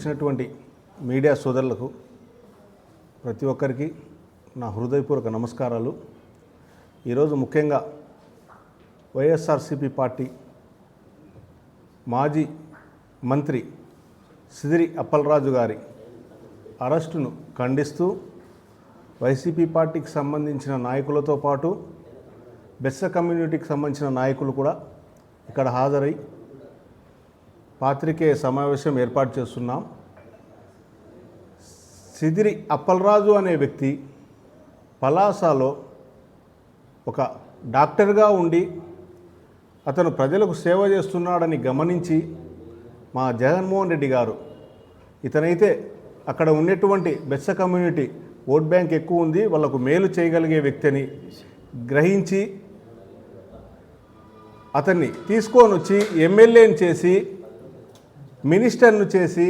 వచ్చినటువంటి మీడియా సోదరులకు ప్రతి ఒక్కరికి నా హృదయపూర్వక నమస్కారాలు. ఈరోజు ముఖ్యంగా వైఎస్ఆర్సీపీ పార్టీ మాజీ మంత్రి సిదిరి అప్పలరాజు గారి అరెస్టును ఖండిస్తూ వైసీపీ పార్టీకి సంబంధించిన నాయకులతో పాటు బెస్స కమ్యూనిటీకి సంబంధించిన నాయకులు కూడా ఇక్కడ హాజరై పాత్రికేయ సమావేశం ఏర్పాటు చేస్తున్నాం. సిదిరి అప్పలరాజు అనే వ్యక్తి పలాసలో ఒక డాక్టర్గా ఉండి అతను ప్రజలకు సేవ చేస్తున్నాడని గమనించి మా జగన్మోహన్ రెడ్డి గారు ఇతనైతే అక్కడ ఉన్నటువంటి బెస్స కమ్యూనిటీ ఓట్ బ్యాంక్ ఎక్కువ ఉంది, వాళ్ళకు మేలు చేయగలిగే వ్యక్తి అని గ్రహించి అతన్ని తీసుకొని వచ్చి ఎమ్మెల్యేని చేసి మినిస్టర్ను చేసి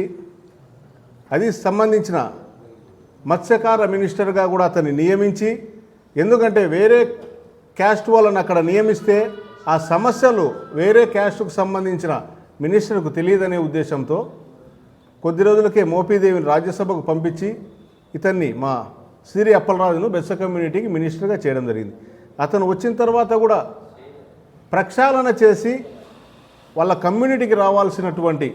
అది సంబంధించిన మత్స్యకార మినిస్టర్గా కూడా అతన్ని నియమించి, ఎందుకంటే వేరే క్యాస్ట్ వాళ్ళని అక్కడ నియమిస్తే ఆ సమస్యలు వేరే క్యాస్ట్కు సంబంధించిన మినిస్టర్కు తెలియదనే ఉద్దేశంతో కొద్ది రోజులకే మోపీదేవిని రాజ్యసభకు పంపించి ఇతన్ని మా సిరి అప్పలరాజును బెస్స కమ్యూనిటీకి మినిస్టర్గా చేయడం జరిగింది. అతను వచ్చిన తర్వాత కూడా ప్రక్షాళన చేసి వాళ్ళ కమ్యూనిటీకి రావాల్సినటువంటి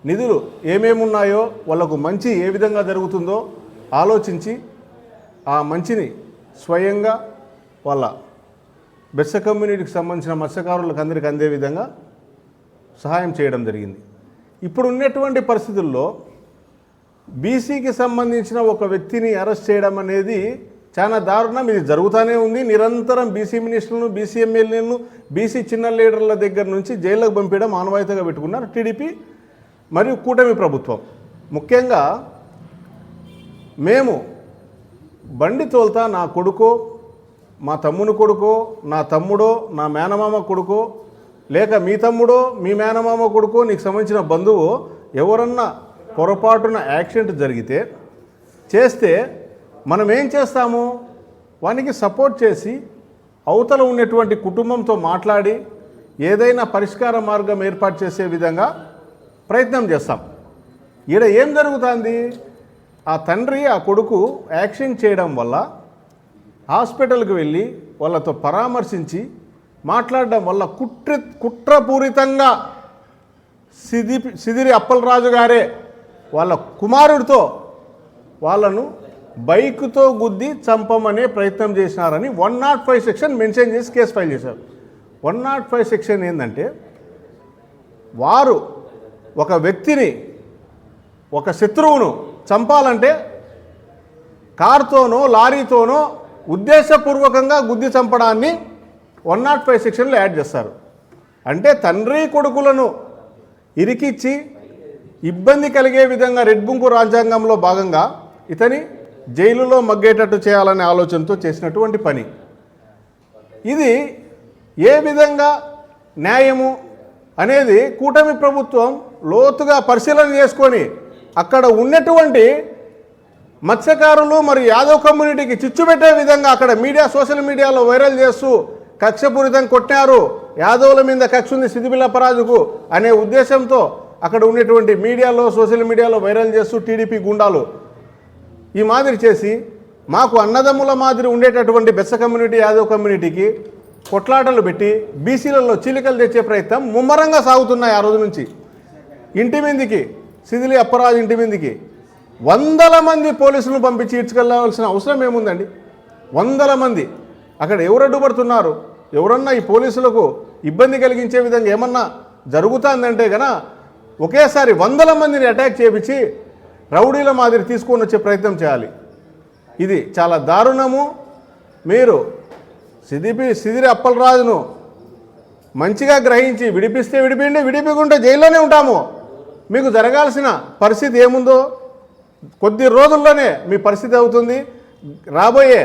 నిధులు ఏమేమున్నాయో వాళ్ళకు మంచి ఏ విధంగా జరుగుతుందో ఆలోచించి ఆ మంచిని స్వయంగా వాళ్ళ బెస్స కమ్యూనిటీకి సంబంధించిన మత్స్యకారులకు అందరికీ అందే విధంగా సహాయం చేయడం జరిగింది. ఇప్పుడు ఉన్నటువంటి పరిస్థితుల్లో బీసీకి సంబంధించిన ఒక వ్యక్తిని అరెస్ట్ చేయడం అనేది చాలా దారుణం. ఇది జరుగుతూనే ఉంది. నిరంతరం బీసీ మినిస్టర్లను, బీసీ ఎమ్మెల్యేలను, బీసీ చిన్న లీడర్ల దగ్గర నుంచి జైల్లోకి పంపించడం ఆనవాయితీగా పెట్టుకున్నారు టీడీపీ మరియు కూటమి ప్రభుత్వం. ముఖ్యంగా మేము బండి తోల్తా నా కొడుకో, మా తమ్ముని కొడుకో, నా తమ్ముడో, నా మేనమామ కొడుకో, లేక మీ తమ్ముడో మీ మేనమామ కొడుకో, నీకు సంబంధించిన బంధువు ఎవరన్నా పొరపాటున యాక్సిడెంట్ జరిగితే చేస్తే మనం ఏం చేస్తాము? వానికి సపోర్ట్ చేసి అవతల ఉన్నటువంటి కుటుంబంతో మాట్లాడి ఏదైనా పరిష్కార మార్గం ఏర్పాటు చేసే విధంగా ప్రయత్నం చేస్తాం. ఈడ ఏం జరుగుతుంది? ఆ తండ్రి ఆ కొడుకు యాక్షన్ చేయడం వల్ల హాస్పిటల్కి వెళ్ళి వాళ్ళతో పరామర్శించి మాట్లాడడం వల్ల కుట్రపూరితంగా సిదిరి అప్పలరాజు గారే వాళ్ళ కుమారుడితో వాళ్ళను బైక్తో గుద్ది చంపమనే ప్రయత్నం చేసినారని 105 సెక్షన్ మెన్షన్ చేసి కేసు ఫైల్ చేశారు. 105 సెక్షన్ ఏంటంటే, వారు ఒక వ్యక్తిని, ఒక శత్రువును చంపాలంటే కారుతోనో లారీతోనో ఉద్దేశపూర్వకంగా గుద్ది చంపడాన్ని 105 సెక్షన్లో యాడ్ చేస్తారు. అంటే తండ్రి కొడుకులను ఇరికిచ్చి ఇబ్బంది కలిగే విధంగా రెడ్ బుక్ రాజ్యాంగంలో భాగంగా ఇతని జైలులో మగ్గేటట్టు చేయాలనే ఆలోచనతో చేసినటువంటి పని. ఇది ఏ విధంగా న్యాయము అనేది కూటమి ప్రభుత్వం లోతుగా పరిశీలన చేసుకొని అక్కడ ఉన్నటువంటి మత్స్యకారులు మరియు యాదవ్ కమ్యూనిటీకి చిచ్చు పెట్టే విధంగా అక్కడ మీడియా, సోషల్ మీడియాలో వైరల్ చేస్తూ కక్షపూరితం కొట్టారు, యాదవుల మీద కక్ష ఉంది సిదిరి అప్పలరాజుకు అనే ఉద్దేశంతో అక్కడ ఉన్నటువంటి మీడియాలో, సోషల్ మీడియాలో వైరల్ చేస్తూ టీడీపీ గుండాలు ఈ మాదిరి చేసి మాకు అన్నదమ్ముల మాదిరి ఉండేటటువంటి బెస్స కమ్యూనిటీ, యాదవ్ కమ్యూనిటీకి కొట్లాటలు పెట్టి బీసీలలో చీలికలు తెచ్చే ప్రయత్నం ముమ్మరంగా సాగుతున్నాయి. ఆ రోజు నుంచి ఇంటి మీదికి, సిదిరి అప్పలరాజు ఇంటి మీదికి 100 మంది పోలీసులను పంపించి ఈడ్చుకెళ్ళవలసిన అవసరం ఏముందండి? 100 మంది అక్కడ ఎవరు అడ్డుపడుతున్నారు? ఎవరన్నా ఈ పోలీసులకు ఇబ్బంది కలిగించే విధంగా ఏమన్నా జరుగుతుందంటే కనుక ఒకేసారి 100 మందిని అటాక్ చేయించి రౌడీల మాదిరి తీసుకొని వచ్చే ప్రయత్నం చేయాలి. ఇది చాలా దారుణము. మీరు సిదిరి అప్పలరాజును మంచిగా గ్రహించి విడిపిస్తే విడిపిండి, విడిపించుకుంటే జైల్లోనే ఉంటాము. మీకు జరగాల్సిన పరిస్థితి ఏముందో కొద్ది రోజుల్లోనే మీ పరిస్థితి అవుతుంది. రాబోయే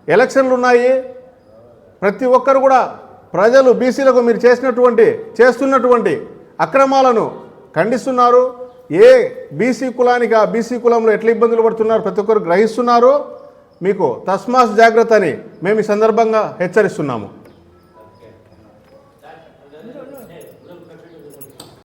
ఎలక్షన్లు ఉన్నాయి. ప్రతి ఒక్కరు కూడా ప్రజలు బీసీలకు మీరు చేస్తున్నటువంటి అక్రమాలను ఖండిస్తున్నారు. ఏ బీసీ కులానికి ఆ బీసీ కులంలో ఎట్లా ఇబ్బందులు పడుతున్నారు ప్రతి ఒక్కరు గ్రహిస్తున్నారు. మీకు తస్మాత్ జాగ్రత్త అని మేము ఈ సందర్భంగా హెచ్చరిస్తున్నాము.